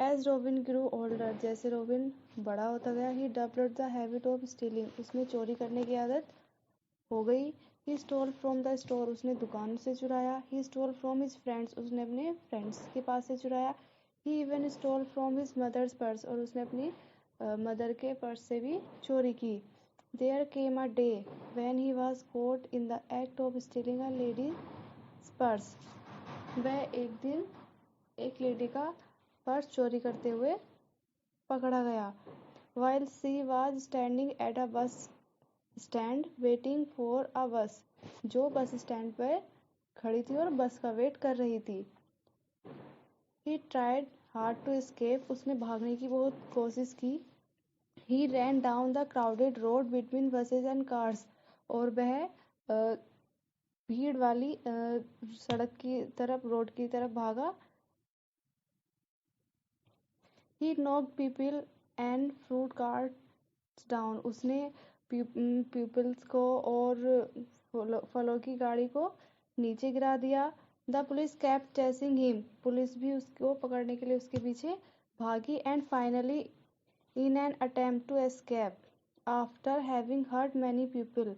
As Robin grew older, जैसे Robin बड़ा होता गया, he developed the habit of stealing, उसमें चोरी करने की आदत हो गई। He stole from the store, उसने दुकान से चुराया। He stole from his friends, उसने अपने फ्रेंड्स के पास से चुराया। He even stole from his mother's purse, और उसने अपनी मदर के पर्स से भी चोरी की। There came a day when he was caught in the act of stealing a ladies purse, वह एक दिन एक लेडी का पर्स चोरी करते हुए पकड़ा गया। While she was standing at a bus stand waiting for a बस, जो बस स्टैंड पर खड़ी थी और बस का वेट कर रही थी। He tried hard to escape, उसने भागने की बहुत कोशिश की। He ran down the crowded road between buses and cars, और वह भीड़ वाली सड़क की तरफ, रोड की तरफ भागा। He knocked people and fruit carts down, उसने पीपल्स को और फलों की गाड़ी को नीचे गिरा दिया। The police kept chasing him, police भी उसको पकड़ने के लिए उसके पीछे भागी। And finally in an attempt to escape after having hurt many people,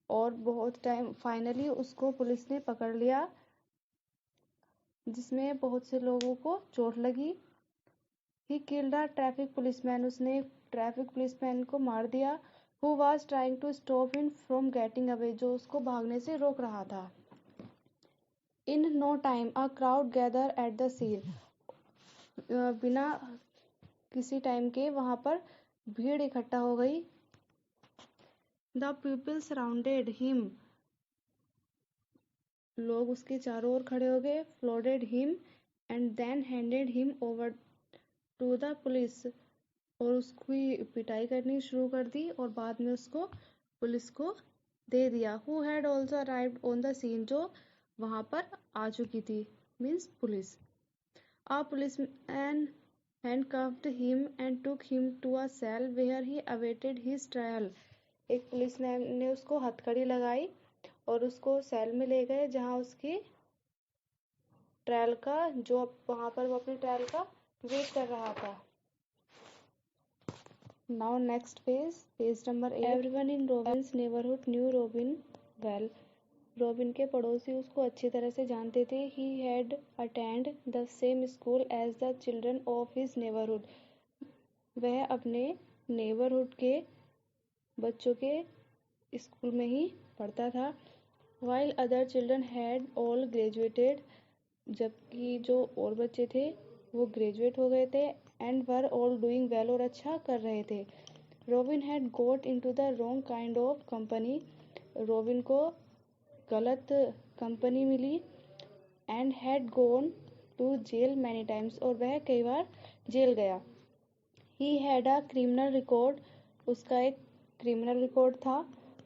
और बहुत टाइम फाइनली उसको पुलिस ने पकड़ लिया, जिसमें बहुत से लोगों को चोट लगी। He killed a traffic policeman, उसने ट्रैफिक पुलिसमैन को मार दिया। Who was trying to stop him from getting away, जो उसको भागने से रोक रहा था। In no time a crowd gather at the scene, बिना किसी टाइम के वहां पर भीड़ इकट्ठा हो गई। द पीपल सराउंडेड हिम, लोग उसके चारों ओर खड़े हो गए। Flooded him and then handed him over to the police, और उसकी पिटाई करनी शुरू कर दी और बाद में उसको पुलिस को दे दिया। Who had also arrived on the scene, जो वहां पर आ चुकी थी, means police. A policeman handcuffed him and took him to a cell where he awaited his trial. एक पुलिसमैन ने उसको हथकड़ी लगाई और उसको सेल में ले गए, जहां उसकी ट्रायल का, जो वहां पर वो अपने ट्रायल का वेट कर रहा था। Now next page, page number 8. Everyone in Robin's neighborhood knew Robin well. Robin के पड़ोसी उसको अच्छी तरह से जानते थे। He had attended the same school as the children of his neighborhood. वह अपने नेबरहुड के बच्चों के स्कूल में ही पढ़ता था। While other children had all graduated, जबकि जो और बच्चे थे वो ग्रेजुएट हो गए थे। And were all doing well, और अच्छा कर रहे थे। Robin had got into the wrong kind of company. Robin को गलत कंपनी मिली। And had gone to jail many times, और वह कई बार जेल गया। He had a criminal record, उसका एक क्रिमिनल रिकॉर्ड था।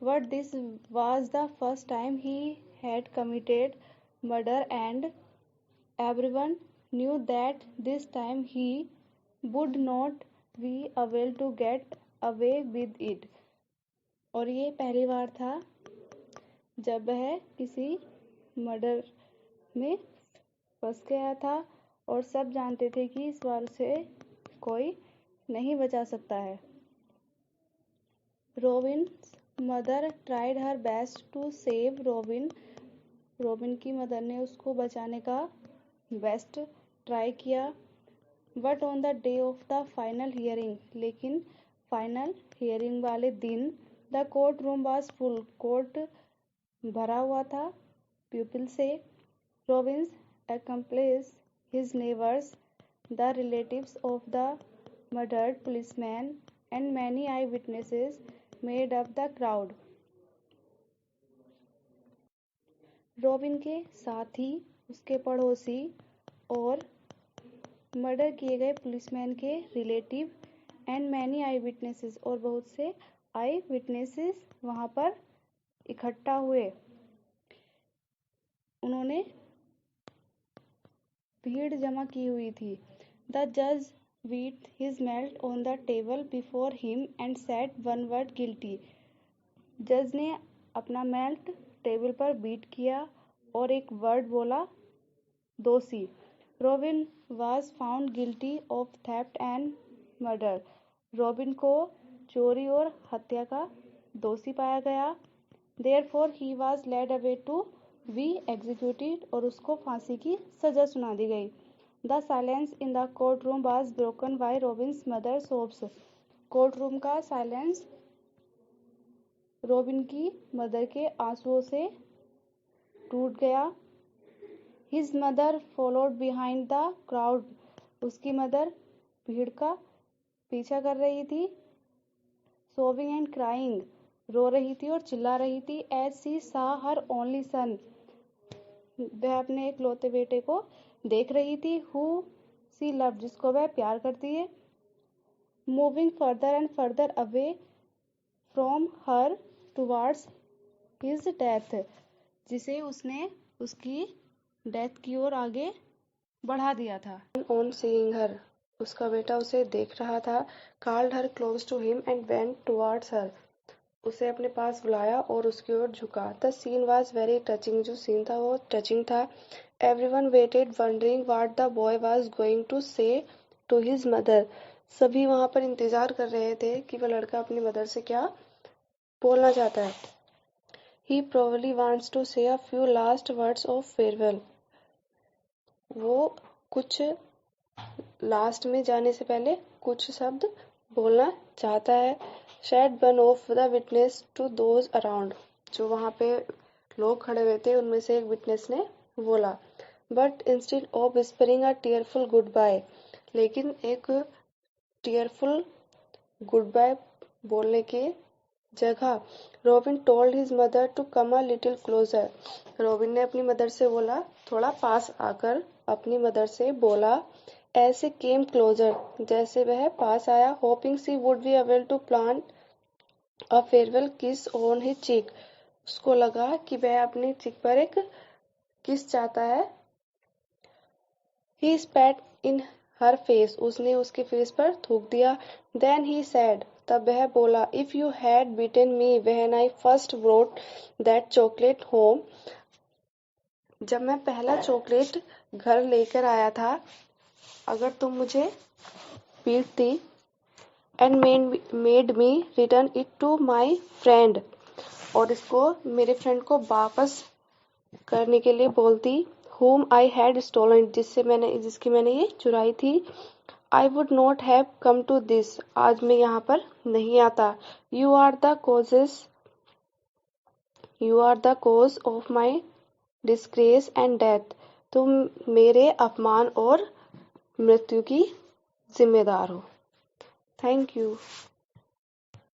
But this was the first time he had committed murder and everyone knew that this time he would not be able to get away with it, और ये पहली बार था जब वह किसी मर्डर में फंस गया था, और सब जानते थे कि इस बार से कोई नहीं बचा सकता है। Robin's mother tried her best to save Robin, Robin की मदर ने उसको बचाने का बेस्ट ट्राई किया। But on the day of the final hearing, लेकिन फाइनल हियरिंग वाले दिन, the court room was full, court भरा हुआ था पीपल से। Robin's accomplices, his neighbors, the relatives of the murdered policeman, and many eyewitnesses made up the crowd. Robin के साथी, उसके पड़ोसी और मर्डर किए गए पुलिसमैन के relative, and many I witnesses, और बहुत से आई विटनेसेस वहां पर इकट्ठा हुए। उन्होंने भीड़ जमा की हुई थी। द जज beat his melt on the table before him and said one word guilty. जज ने अपना मेल्ट टेबल पर बीट किया और एक वर्ड बोला, दोषी। Robin was found guilty of theft and murder. Robin को चोरी और हत्या का दोषी पाया गया। Therefore he was led away to be executed और उसको फांसी की सजा सुना दी गई। The silence in the courtroom was broken by Robin's mother's sobs. Courtroom का साइलेंस रॉबिन की मदर के आंसुओं से टूट गया। His mother followed behind the crowd. उसकी मदर भीड़ का पीछा कर रही थी। Sobbing and crying. रो रही थी और चिल्ला रही थी। As she saw her only son. वह अपने इकलौते बेटे को देख रही थी। Who she loved. जिसको वह प्यार करती है। Moving further and further away from her towards his death. जिसे उसने उसकी डेथ की ओर आगे बढ़ा दिया था। On seeing her, उसका बेटा उसे देख रहा था। Called her close to him and went towards her. उसे अपने पास बुलाया और उसकी ओर झुका। The scene was very touching. जो सीन था वो टचिंग था। Everyone waited wondering what the boy was going to say to his mother. सभी वहाँ पर इंतजार कर रहे थे कि वह लड़का अपनी मदर से क्या बोलना चाहता है। He probably wants to say a few last words of farewell. वो कुछ लास्ट में जाने से पहले कुछ शब्द बोलना चाहता है। Said one of the witness to those around. जो वहाँ पे लोग खड़े हुए थे उनमें से एक विटनेस ने बोला। But instead of whispering a tearful goodbye, लेकिन एक tearful goodbye बोलने के जगह Robin told his mother to come a little closer. Robin ने अपनी मदर से बोला थोड़ा पास आकर। अपनी मदर से बोला ऐसे केम क्लोजर जैसे वह पास आया। Hoping she would be able to plant a farewell kiss on his cheek. उसको लगा कि वह अपनी चिक पर एक किस चाहता है। He spat in her face. उसने उसके फेस पर थूक दिया। Then he said. तब वह बोला if you had beaten me when I first brought that chocolate home. जब मैं पहला चॉकलेट घर लेकर आया था अगर तुम मुझे पीटती and made me return it to my friend और इसको मेरे फ्रेंड को वापस करने के लिए बोलती whom I had stolen जिसकी मैंने ये चुराई थी। I would not have come to this. आज मैं यहाँ पर नहीं आता। You are the cause of my disgrace and death. तुम मेरे अपमान और मृत्यु की जिम्मेदार हो। Thank you.